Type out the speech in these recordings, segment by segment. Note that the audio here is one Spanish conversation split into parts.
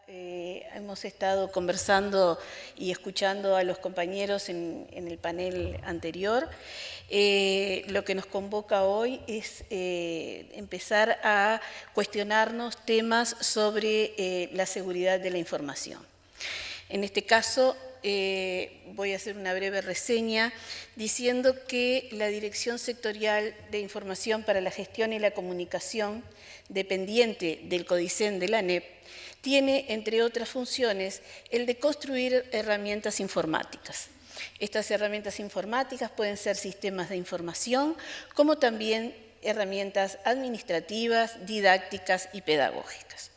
hemos estado conversando y escuchando a los compañeros en el panel anterior. Lo que nos convoca hoy es empezar a cuestionarnos temas sobre la seguridad de la información. En este caso, voy a hacer una breve reseña diciendo que la Dirección Sectorial de Información para la Gestión y la Comunicación, dependiente del CODICEN de la ANEP, tiene, entre otras funciones, el de construir herramientas informáticas. Estas herramientas informáticas pueden ser sistemas de información, como también herramientas administrativas, didácticas y pedagógicas.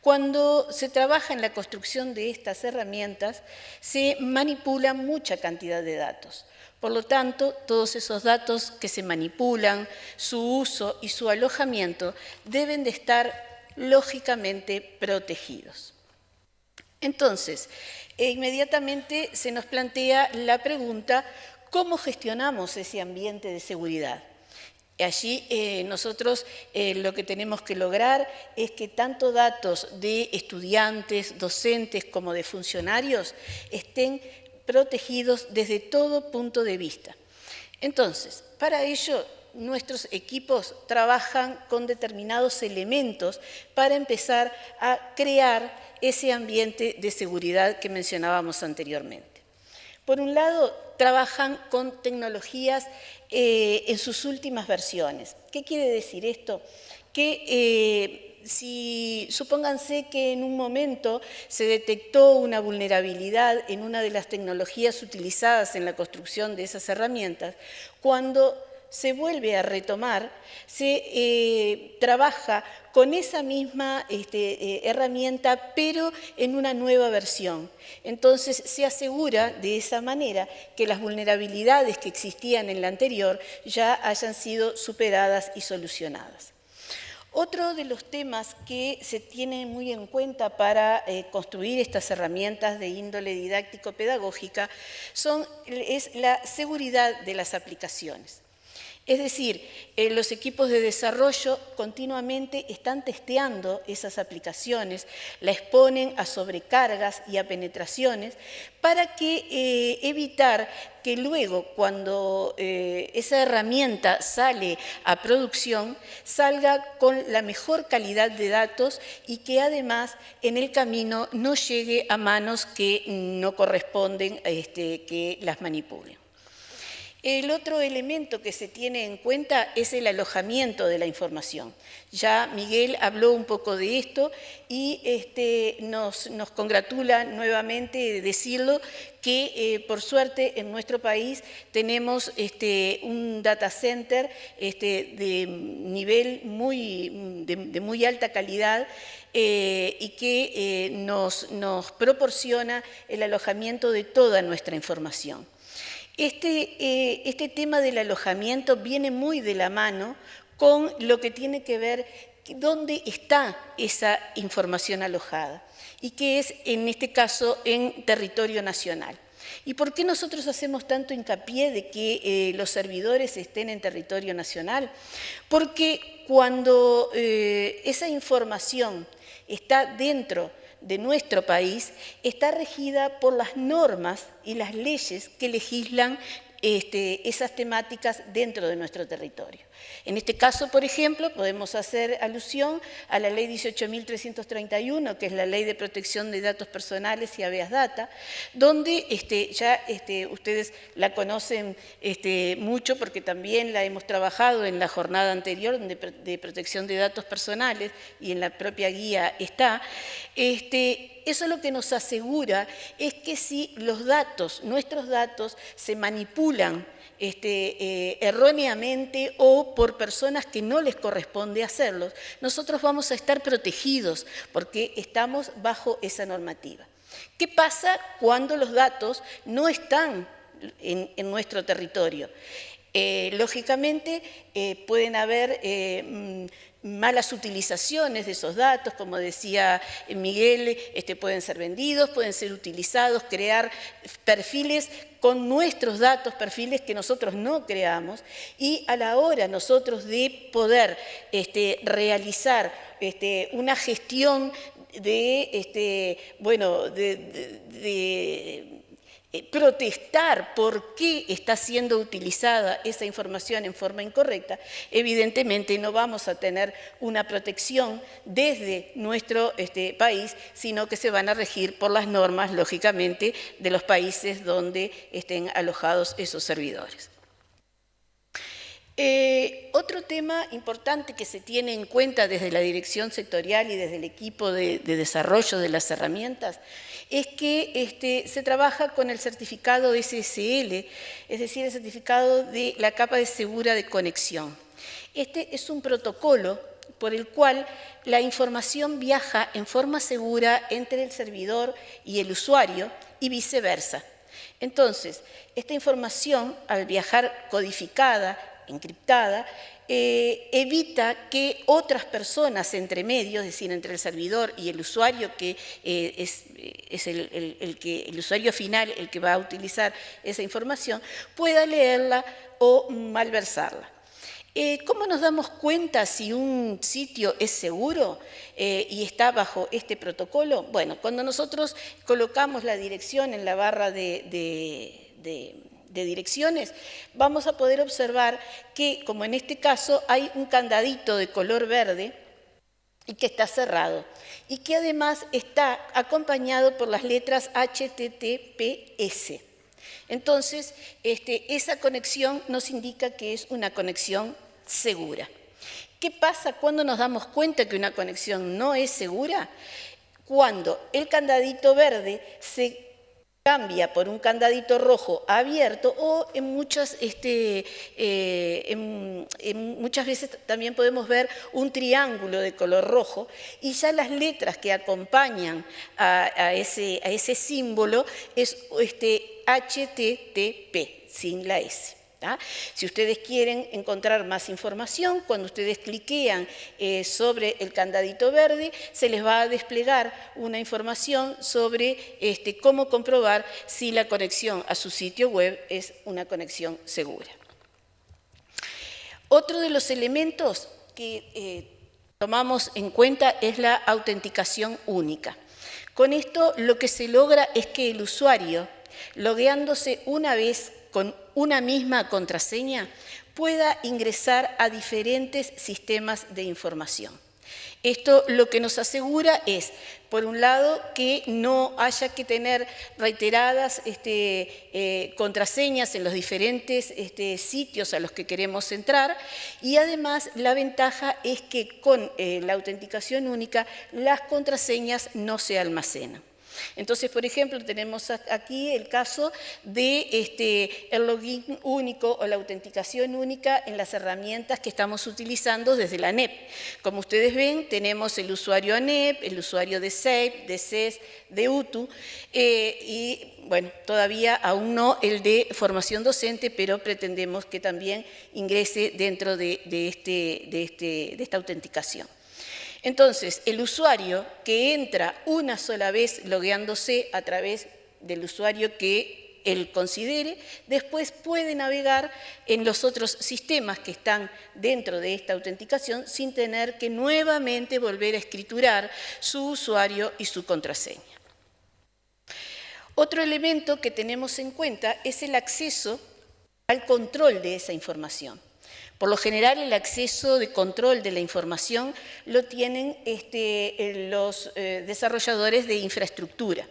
Cuando se trabaja en la construcción de estas herramientas, se manipula mucha cantidad de datos. Por lo tanto, todos esos datos que se manipulan, su uso y su alojamiento deben de estar lógicamente protegidos. Entonces, inmediatamente se nos plantea la pregunta, ¿cómo gestionamos ese ambiente de seguridad? Allí nosotros lo que tenemos que lograr es que tanto datos de estudiantes, docentes como de funcionarios estén protegidos desde todo punto de vista. Entonces, para ello, nuestros equipos trabajan con determinados elementos para empezar a crear ese ambiente de seguridad que mencionábamos anteriormente. Por un lado, trabajan con tecnologías en sus últimas versiones. ¿Qué quiere decir esto? Que supónganse que en un momento se detectó una vulnerabilidad en una de las tecnologías utilizadas en la construcción de esas herramientas, cuando se vuelve a retomar, se trabaja con esa misma herramienta, pero en una nueva versión. Entonces, se asegura de esa manera que las vulnerabilidades que existían en la anterior ya hayan sido superadas y solucionadas. Otro de los temas que se tiene muy en cuenta para construir estas herramientas de índole didáctico-pedagógica es la seguridad de las aplicaciones. Es decir, los equipos de desarrollo continuamente están testeando esas aplicaciones, la exponen a sobrecargas y a penetraciones para que evitar que luego, cuando esa herramienta sale a producción, salga con la mejor calidad de datos y que además en el camino no llegue a manos que no corresponden que las manipulen. El otro elemento que se tiene en cuenta es el alojamiento de la información. Ya Miguel habló un poco de esto y nos congratula nuevamente de decirlo que por suerte en nuestro país tenemos un data center de nivel de muy alta calidad y que nos proporciona el alojamiento de toda nuestra información. Este tema del alojamiento viene muy de la mano con lo que tiene que ver dónde está esa información alojada y que es, en este caso, en territorio nacional. ¿Y por qué nosotros hacemos tanto hincapié de que los servidores estén en territorio nacional? Porque cuando esa información está dentro de nuestro país, está regida por las normas y las leyes que legislan esas temáticas dentro de nuestro territorio. En este caso, por ejemplo, podemos hacer alusión a la Ley 18.331, que es la Ley de Protección de Datos Personales y Habeas Data, donde ya ustedes la conocen mucho porque también la hemos trabajado en la jornada anterior de protección de datos personales y en la propia guía está. Eso lo que nos asegura es que si los datos, nuestros datos, se manipulan erróneamente o por personas que no les corresponde hacerlos, nosotros vamos a estar protegidos porque estamos bajo esa normativa. ¿Qué pasa cuando los datos no están en nuestro territorio? Lógicamente pueden haber malas utilizaciones de esos datos, como decía Miguel, pueden ser vendidos, pueden ser utilizados, crear perfiles con nuestros datos, perfiles que nosotros no creamos, y a la hora nosotros de poder realizar una gestión de protestar por qué está siendo utilizada esa información en forma incorrecta, evidentemente no vamos a tener una protección desde nuestro país, sino que se van a regir por las normas, lógicamente, de los países donde estén alojados esos servidores. Otro tema importante que se tiene en cuenta desde la dirección sectorial y desde el equipo de desarrollo de las herramientas es que se trabaja con el certificado SSL, es decir, el certificado de la capa de segura de conexión. Este es un protocolo por el cual la información viaja en forma segura entre el servidor y el usuario y viceversa. Entonces, esta información, al viajar codificada, encriptada, evita que otras personas entre medio, es decir, entre el servidor y el usuario, que es el usuario final, el que va a utilizar esa información, pueda leerla o malversarla. ¿Cómo nos damos cuenta si un sitio es seguro y está bajo este protocolo? Bueno, cuando nosotros colocamos la dirección en la barra de direcciones, vamos a poder observar que, como en este caso, hay un candadito de color verde y que está cerrado y que además está acompañado por las letras HTTPS. Entonces, esa conexión nos indica que es una conexión segura. ¿Qué pasa cuando nos damos cuenta que una conexión no es segura? Cuando el candadito verde se cambia por un candadito rojo abierto o muchas veces también podemos ver un triángulo de color rojo y ya las letras que acompañan a ese símbolo es HTTP, sin la S. Si ustedes quieren encontrar más información, cuando ustedes cliquean sobre el candadito verde, se les va a desplegar una información sobre cómo comprobar si la conexión a su sitio web es una conexión segura. Otro de los elementos que tomamos en cuenta es la autenticación única. Con esto lo que se logra es que el usuario, logueándose una vez con una misma contraseña, pueda ingresar a diferentes sistemas de información. Esto lo que nos asegura es, por un lado, que no haya que tener reiteradas contraseñas en los diferentes sitios a los que queremos entrar, y además la ventaja es que con la autenticación única las contraseñas no se almacenan. Entonces, por ejemplo, tenemos aquí el caso de el login único o la autenticación única en las herramientas que estamos utilizando desde la ANEP. Como ustedes ven, tenemos el usuario ANEP, el usuario de SEIP, de CES, de UTU y, bueno, todavía aún no el de formación docente, pero pretendemos que también ingrese dentro de esta autenticación. Entonces, el usuario que entra una sola vez logueándose a través del usuario que él considere, después puede navegar en los otros sistemas que están dentro de esta autenticación sin tener que nuevamente volver a escriturar su usuario y su contraseña. Otro elemento que tenemos en cuenta es el acceso al control de esa información. Por lo general, el acceso de control de la información lo tienen los desarrolladores de infraestructura.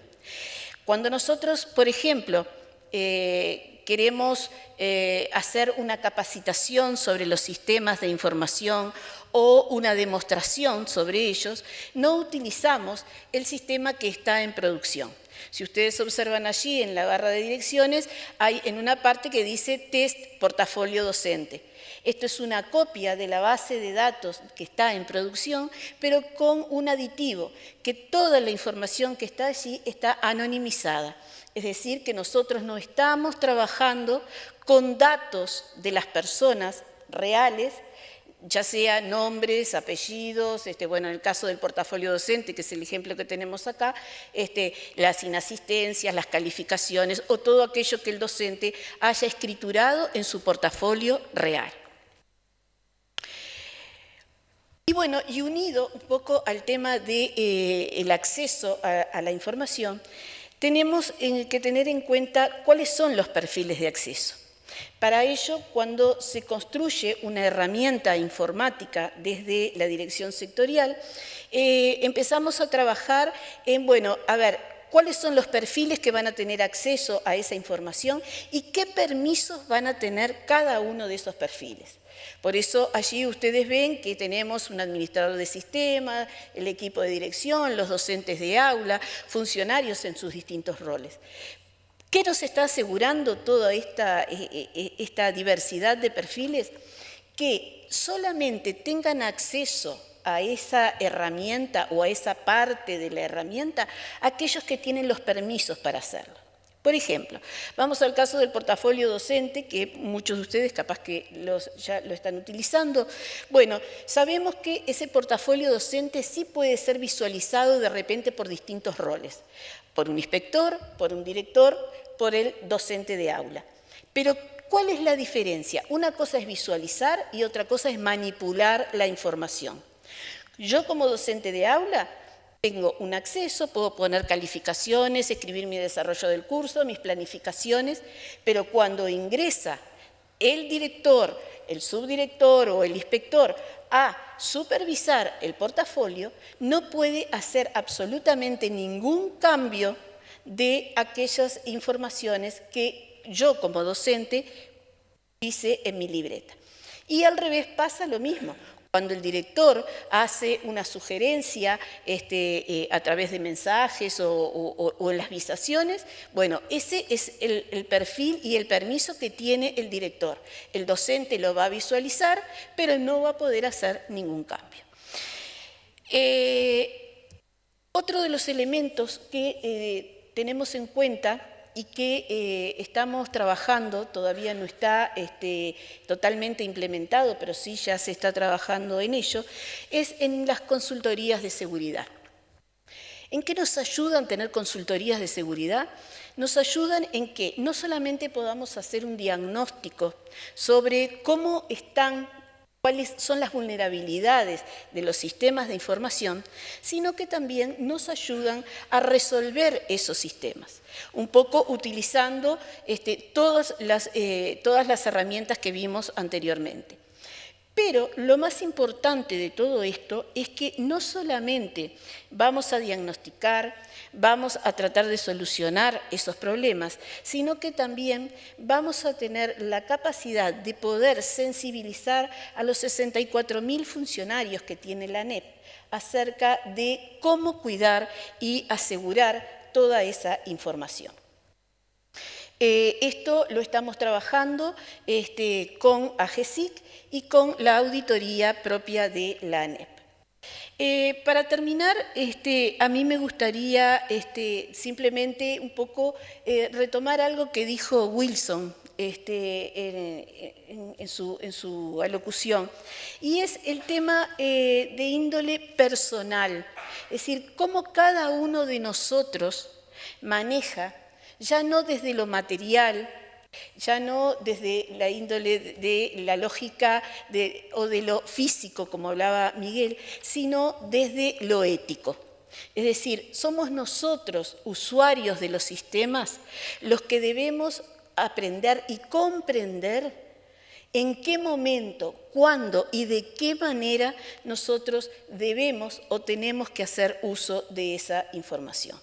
Cuando nosotros, por ejemplo, queremos hacer una capacitación sobre los sistemas de información o una demostración sobre ellos, no utilizamos el sistema que está en producción. Si ustedes observan allí en la barra de direcciones, hay en una parte que dice test portafolio docente. Esto es una copia de la base de datos que está en producción, pero con un aditivo, que toda la información que está allí está anonimizada. Es decir, que nosotros no estamos trabajando con datos de las personas reales, ya sea nombres, apellidos, bueno, en el caso del portafolio docente, que es el ejemplo que tenemos acá, las inasistencias, las calificaciones o todo aquello que el docente haya escriturado en su portafolio real. Y bueno, y unido un poco al tema del acceso a la información, tenemos que tener en cuenta cuáles son los perfiles de acceso. Para ello, cuando se construye una herramienta informática desde la dirección sectorial, empezamos a trabajar en, bueno, a ver, cuáles son los perfiles que van a tener acceso a esa información y qué permisos van a tener cada uno de esos perfiles. Por eso allí ustedes ven que tenemos un administrador de sistema, el equipo de dirección, los docentes de aula, funcionarios en sus distintos roles. ¿Qué nos está asegurando toda esta diversidad de perfiles? Que solamente tengan acceso a esa herramienta o a esa parte de la herramienta aquellos que tienen los permisos para hacerlo. Por ejemplo, vamos al caso del portafolio docente, que muchos de ustedes capaz que ya lo están utilizando. Bueno, sabemos que ese portafolio docente sí puede ser visualizado de repente por distintos roles, por un inspector, por un director, por el docente de aula. Pero, ¿cuál es la diferencia? Una cosa es visualizar y otra cosa es manipular la información. Yo como docente de aula tengo un acceso, puedo poner calificaciones, escribir mi desarrollo del curso, mis planificaciones, pero cuando ingresa el director, el subdirector o el inspector a supervisar el portafolio, no puede hacer absolutamente ningún cambio de aquellas informaciones que yo como docente hice en mi libreta. Y al revés pasa lo mismo. Cuando el director hace una sugerencia a través de mensajes o en las visaciones, bueno, ese es el perfil y el permiso que tiene el director. El docente lo va a visualizar, pero no va a poder hacer ningún cambio. Otro de los elementos que tenemos en cuenta y que estamos trabajando, todavía no está totalmente implementado, pero sí ya se está trabajando en ello, es en las consultorías de seguridad. ¿En qué nos ayudan tener consultorías de seguridad? Nos ayudan en que no solamente podamos hacer un diagnóstico sobre cómo están, cuáles son las vulnerabilidades de los sistemas de información, sino que también nos ayudan a resolver esos sistemas, un poco utilizando todas las herramientas que vimos anteriormente. Pero lo más importante de todo esto es que no solamente vamos a diagnosticar, vamos a tratar de solucionar esos problemas, sino que también vamos a tener la capacidad de poder sensibilizar a los 64.000 funcionarios que tiene la ANEP acerca de cómo cuidar y asegurar toda esa información. Esto lo estamos trabajando con AGESIC y con la auditoría propia de la ANEP. Para terminar, a mí me gustaría simplemente un poco retomar algo que dijo Wilson en su alocución, y es el tema de índole personal, es decir, cómo cada uno de nosotros maneja, ya no desde lo material, ya no desde la índole de la lógica o de lo físico, como hablaba Miguel, sino desde lo ético. Es decir, somos nosotros, usuarios de los sistemas, los que debemos aprender y comprender en qué momento, cuándo y de qué manera nosotros debemos o tenemos que hacer uso de esa información.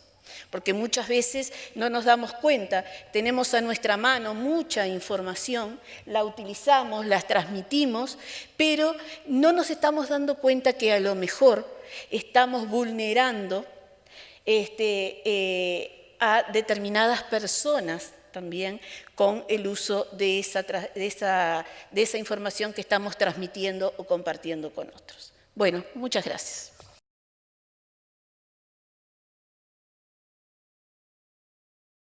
Porque muchas veces no nos damos cuenta, tenemos a nuestra mano mucha información, la utilizamos, la transmitimos, pero no nos estamos dando cuenta que a lo mejor estamos vulnerando a determinadas personas también con el uso de esa información que estamos transmitiendo o compartiendo con otros. Bueno, muchas gracias.